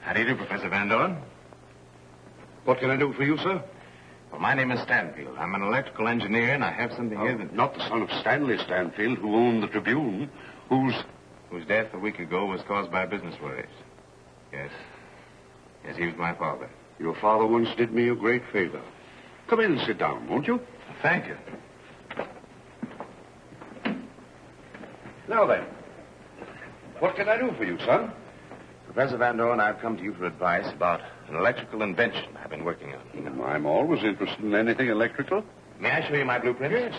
How do you do, Professor Van Dorn? What can I do for you, sir? Well, my name is Stanfield. I'm an electrical engineer, and I have something here that... Not the son of Stanley Stanfield, who owned the Tribune, whose death a week ago was caused by business worries. Yes. Yes, he was my father. Your father once did me a great favor. Come in and sit down, won't you? Thank you. Now then, what can I do for you, son? Professor Van Dorn, I've come to you for advice about an electrical invention I've been working on. I'm always interested in anything electrical. May I show you my blueprint? Yes.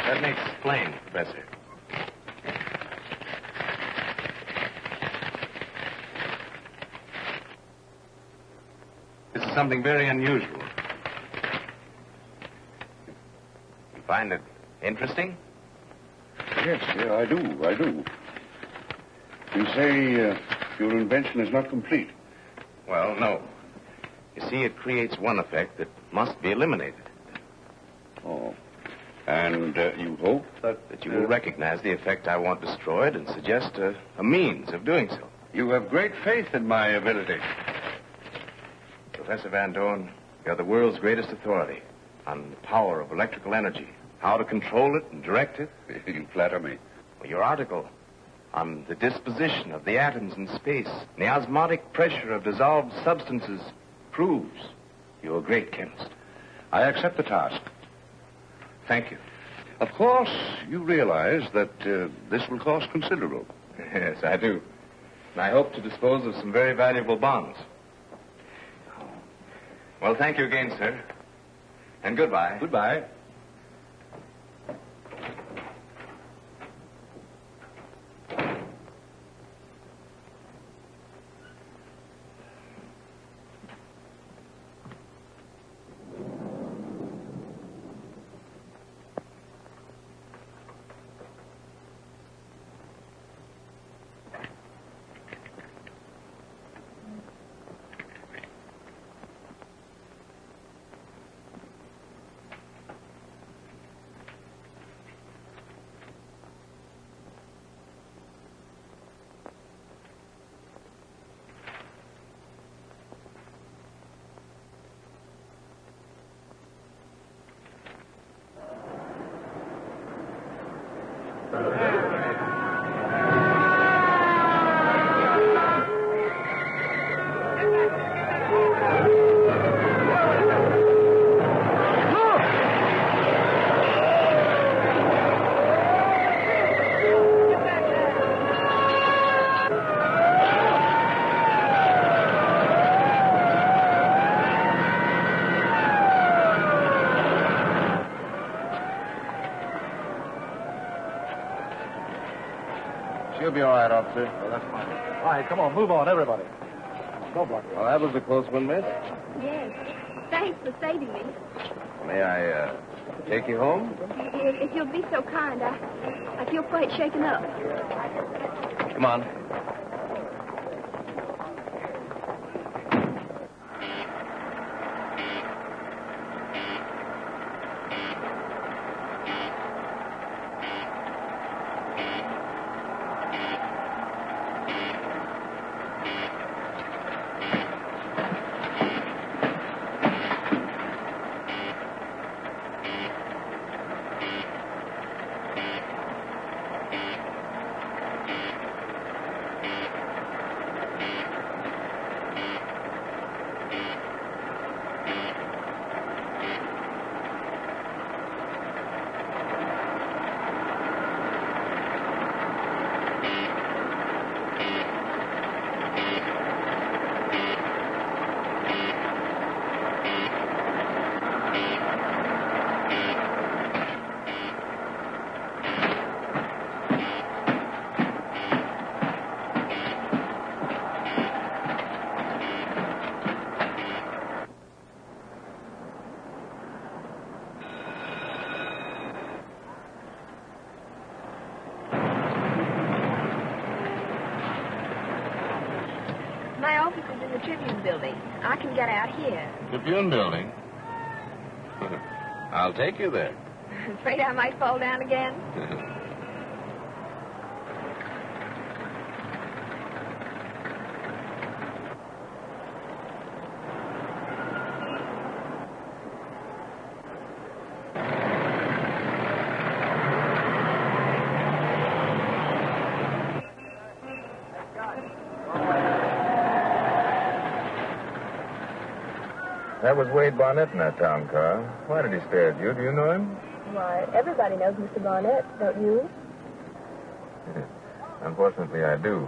Let me explain, Professor. This is something very unusual. You find it interesting? Yes, I do. You say your invention is not complete. Well, no. You see, it creates one effect that must be eliminated. Oh. And you hope that you will recognize the effect I want destroyed and suggest a means of doing so. You have great faith in my ability. Professor Van Dorn, you're the world's greatest authority on the power of electrical energy, how to control it and direct it. You flatter me. Well, your article on the disposition of the atoms in space, and the osmotic pressure of dissolved substances proves you're a great chemist. I accept the task. Thank you. Of course, you realize that this will cost considerable. Yes, I do. And I hope to dispose of some very valuable bonds. Well, thank you again, sir. And goodbye. Goodbye. She'll be all right, officer. Well, that's fine. All right, come on, move on, everybody. Well, that was a close one, miss. Yes. Thanks for saving me. May I, take you home? If you'll be so kind, I feel quite shaken up. Come on. My office is in the Tribune building. I can get out here. Tribune building? I'll take you there. Afraid I might fall down again? That was Wade Barnett in that town car. Why did he stare at you? Do you know him? Why, everybody knows Mr. Barnett, don't you? Unfortunately, I do.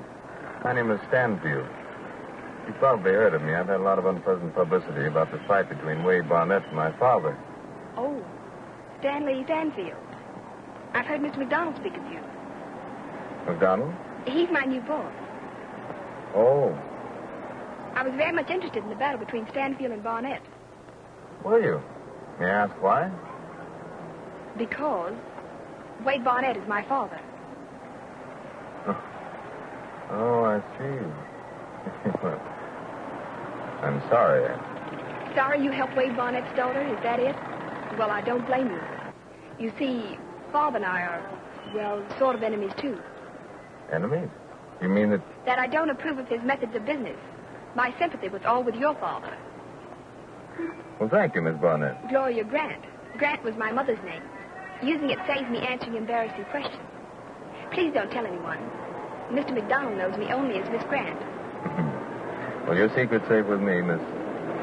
My name is Stanfield. You probably heard of me. I've had a lot of unpleasant publicity about the fight between Wade Barnett and my father. Oh, Stanley Stanfield. I've heard Mr. McDonald speak of you. McDonald? He's my new boss. Oh, I was very much interested in the battle between Stanfield and Barnett. were you? May I ask why? Because Wade Barnett is my father. Oh, I see. I'm sorry. Sorry you helped Wade Barnett's daughter, is that it? Well, I don't blame you. You see, Father and I are, well, sort of enemies, too. Enemies? You mean that... That I don't approve of his methods of business. My sympathy was all with your father. Well, thank you, Miss Barnett. Gloria Grant. Grant was my mother's name. Using it saves me answering embarrassing questions. Please don't tell anyone. Mr. McDonald knows me only as Miss Grant. Well, your secret's safe with me, Miss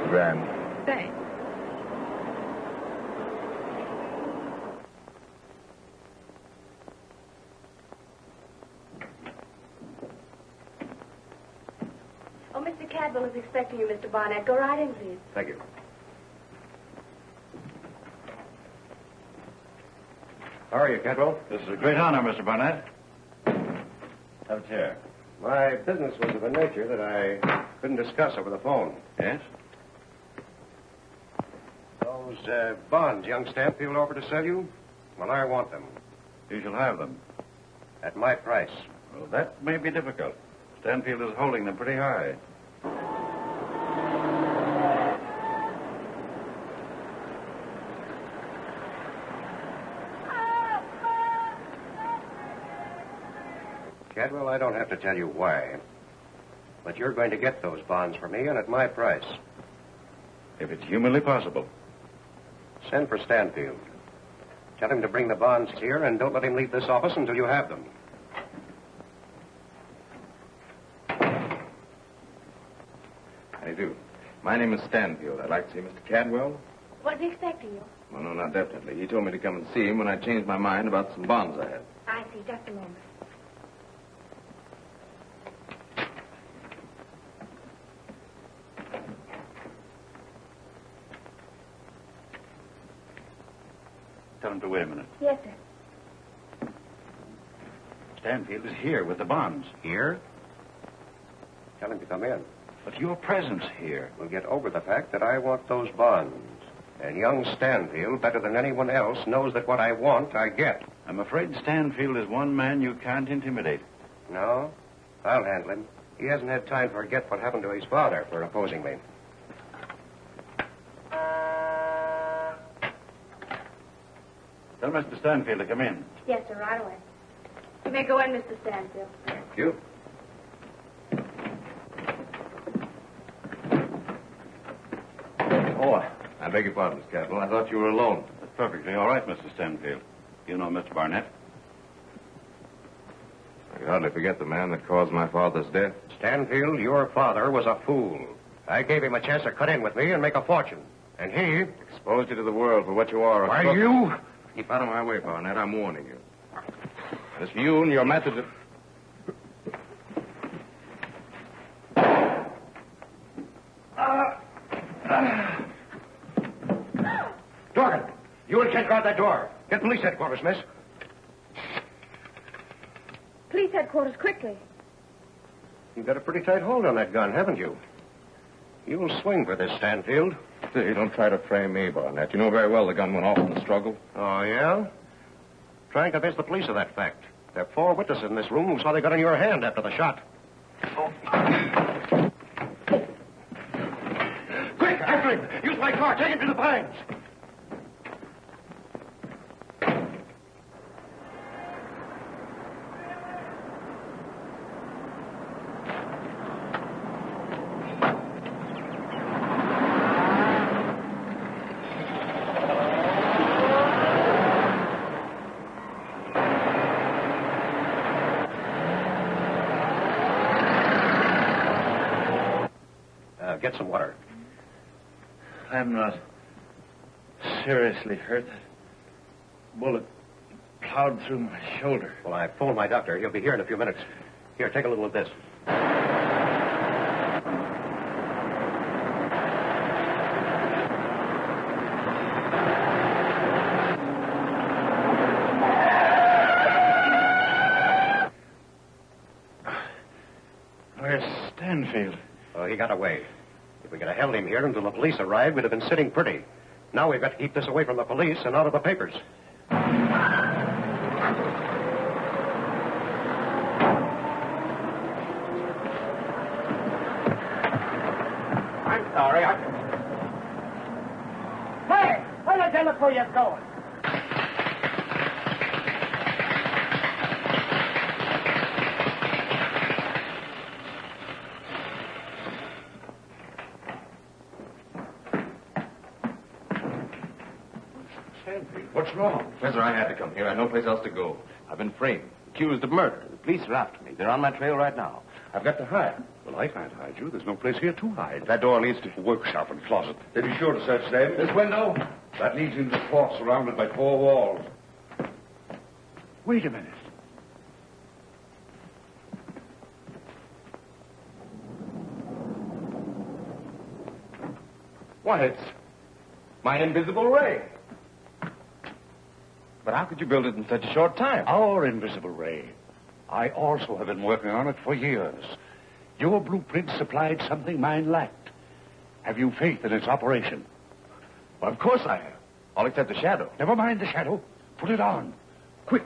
Grant. Thanks. Oh, Mr. Cadwell is expecting you, Mr. Barnett. Go right in, please. Thank you. How are you, Cadwell? This is a great honor, Mr. Barnett. Have a chair. My business was of a nature that I couldn't discuss over the phone. Yes? Those bonds young Stanfield offered to sell you, well, I want them. You shall have them. At my price. Well, that may be difficult. Stanfield is holding them pretty high. Cadwell, I don't have to tell you why. But you're going to get those bonds for me and at my price. If it's humanly possible. Send for Stanfield. Tell him to bring the bonds here and don't let him leave this office until you have them. How do you do? My name is Stanfield. I'd like to see Mr. Cadwell. Was he expecting you? Well, no, not definitely. He told me to come and see him when I changed my mind about some bonds I had. I see. Just a moment. Tell him to wait a minute. Yes, sir. Stanfield is here with the bonds. Here? Tell him to come in. But your presence here... We'll get over the fact that I want those bonds. And young Stanfield, better than anyone else, knows that what I want, I get. I'm afraid Stanfield is one man you can't intimidate. No? I'll handle him. He hasn't had time to forget what happened to his father for opposing me. Tell Mr. Stanfield to come in. Yes, sir, right away. You may go in, Mr. Stanfield. Thank you. Oh, I beg your pardon, Miss Capital. I thought you were alone. That's perfectly all right, Mr. Stanfield. You know Mr. Barnett. I can hardly forget the man that caused my father's death. Stanfield, your father was a fool. I gave him a chance to cut in with me and make a fortune. And he... Exposed you to the world for what you are. Why, you... Keep out of my way, Barnett. I'm warning you. As for you and your methods of... Dorgan, you and Kent guard that door. Get police headquarters, miss. Police headquarters, quickly. You've got a pretty tight hold on that gun, haven't you? You'll swing for this, Stanfield. See, don't try to frame me, Barnett. You know very well the gun went off in the struggle. Oh, yeah? Try and convince the police of that fact. There are 4 witnesses in this room who saw the gun in your hand after the shot. Quick, after him! Use my car. Take him to the pines. Get some water. I'm not seriously hurt. That bullet plowed through my shoulder. Well, I phoned my doctor. He'll be here in a few minutes. Here, take a little of this. Where's Stanfield? Oh, he got away. If we could have held him here until the police arrived, we'd have been sitting pretty. Now we've got to keep this away from the police and out of the papers. I'm sorry. Hey, where the devil are you going? What's wrong? Professor, I had to come here. I had no place else to go. I've been framed, accused of murder. The police are after me. They're on my trail right now. I've got to hide. Well, I can't hide you. There's no place here to hide. That door leads to... Workshop and closet. They'd be sure to search them. This window? That leads into the court surrounded by 4 walls. Wait a minute. Why, it's my invisible ray. But how could you build it in such a short time? Our invisible ray. I also have been working on it for years. Your blueprint supplied something mine lacked. Have you faith in its operation? Well, of course I have. All except the shadow. Never mind the shadow. Put it on. Quick.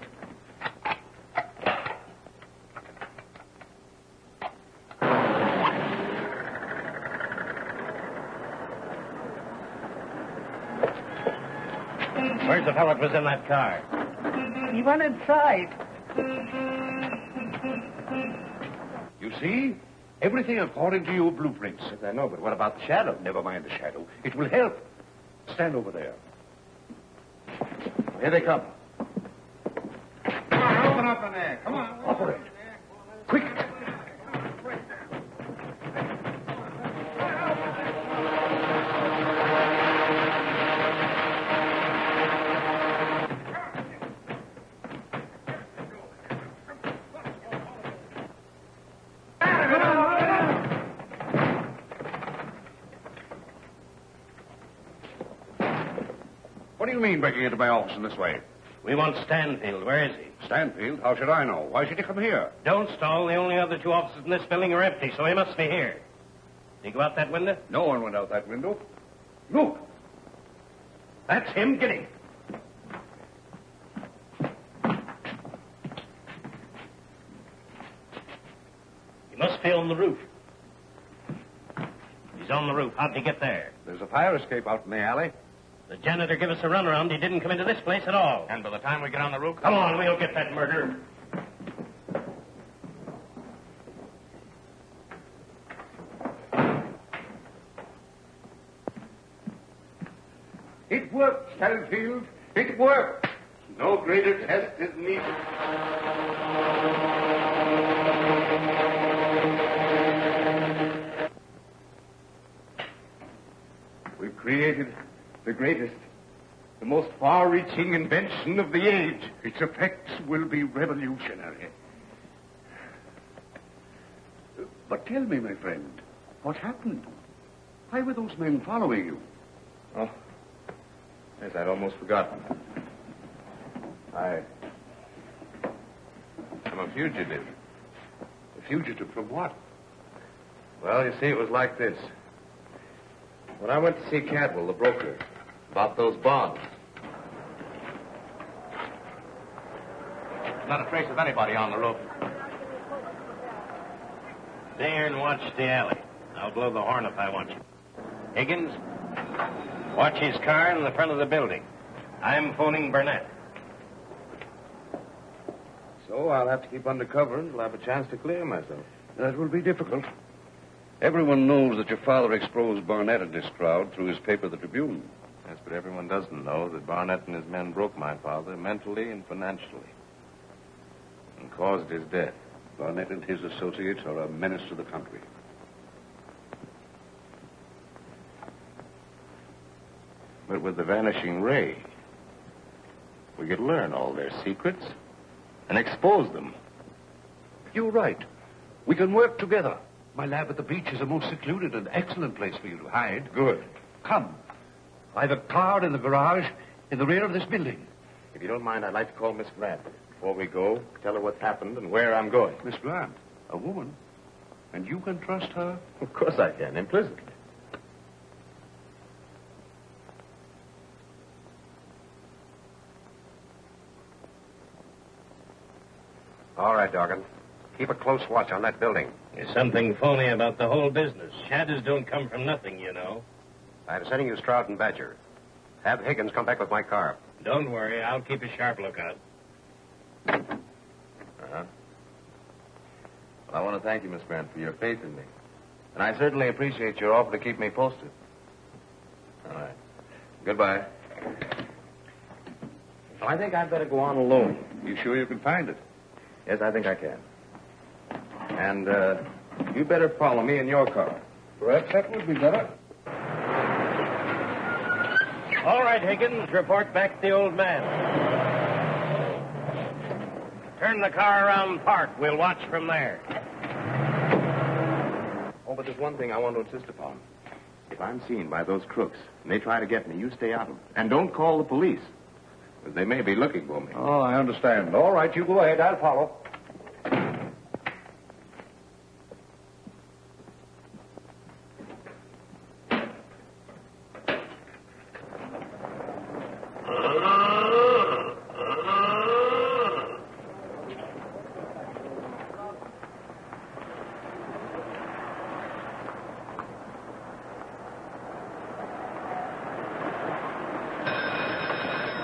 Where's the fellow that was in that car? He went inside. You see? Everything according to your blueprints. Yes, I know, but what about the shadow? Never mind the shadow. It will help. Stand over there. Here they come. Open up in there. Come on. Operate. Quick. What do you mean breaking into my office in this way? We want Stanfield. Where is he? Stanfield? How should I know? Why should he come here? Don't stall. The only other 2 offices in this building are empty, so he must be here. Did he go out that window? No one went out that window. Look. That's him. Get him. He must be on the roof. He's on the roof. How'd he get there? There's a fire escape out in the alley. The janitor gave us a runaround. He didn't come into this place at all. And by the time we get on the roof... Come on, we'll get that murderer. It worked, Stanfield. It worked. No greater test is needed. We've created the greatest, the most far-reaching invention of the age. Its effects will be revolutionary. But tell me, my friend, what happened? Why were those men following you? Oh, yes, I'd almost forgotten. I'm a fugitive. A fugitive from what? Well, you see, it was like this. When I went to see Cadwell, the broker, about those bonds. Not a trace of anybody on the roof. Stay here and watch the alley. I'll blow the horn if I want you. Higgins, watch his car in the front of the building. I'm phoning Burnett. So I'll have to keep under cover until I have a chance to clear myself. That will be difficult. Everyone knows that your father exposed Barnett and his crowd through his paper, The Tribune. Yes, but everyone doesn't know that Barnett and his men broke my father mentally and financially and caused his death. Barnett and his associates are a menace to the country. But with the Vanishing Ray, we could learn all their secrets and expose them. You're right. We can work together. My lab at the beach is a most secluded and excellent place for you to hide. Good. Come. I've a car in the garage in the rear of this building. If you don't mind, I'd like to call Miss Grant. Before we go, tell her what's happened and where I'm going. Miss Grant, a woman. And you can trust her? Of course I can, implicitly. All right, Dorgan. Keep a close watch on that building. There's something phony about the whole business. Shadows don't come from nothing, you know. I'm sending you Stroud and Badger. Have Higgins come back with my car. Don't worry. I'll keep a sharp lookout. Uh-huh. Well, I want to thank you, Miss Grant, for your faith in me. And I certainly appreciate your offer to keep me posted. All right. Goodbye. Well, I think I'd better go on alone. You sure you can find it? Yes, I think I can. And, you better follow me in your car. Perhaps that would be better. All right, Higgins. Report back the old man. Turn the car around park. We'll watch from there. Oh, but there's one thing I want to insist upon. If I'm seen by those crooks and they try to get me, you stay out of it. And don't call the police. Because they may be looking for me. Oh, I understand. All right, you go ahead. I'll follow.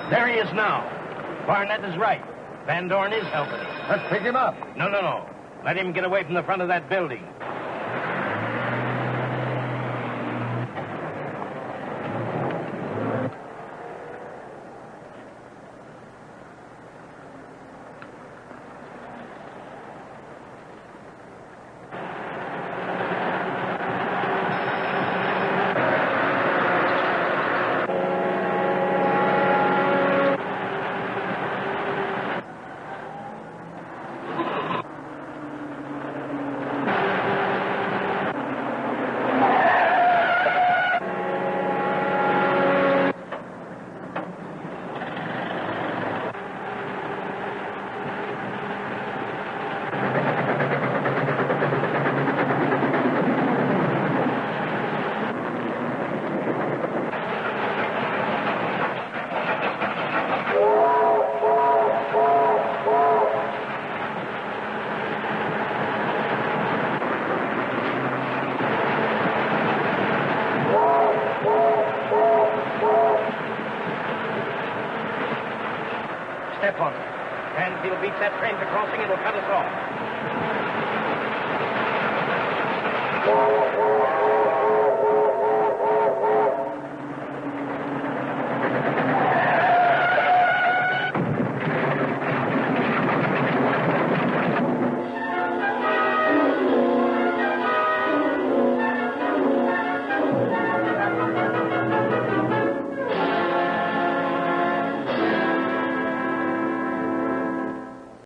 There he is now. Barnett is right. Van Dorn is helping him. Let's pick him up. No. Let him get away from the front of that building. step on it. Stanfield beats that train to crossing, it'll cut us off.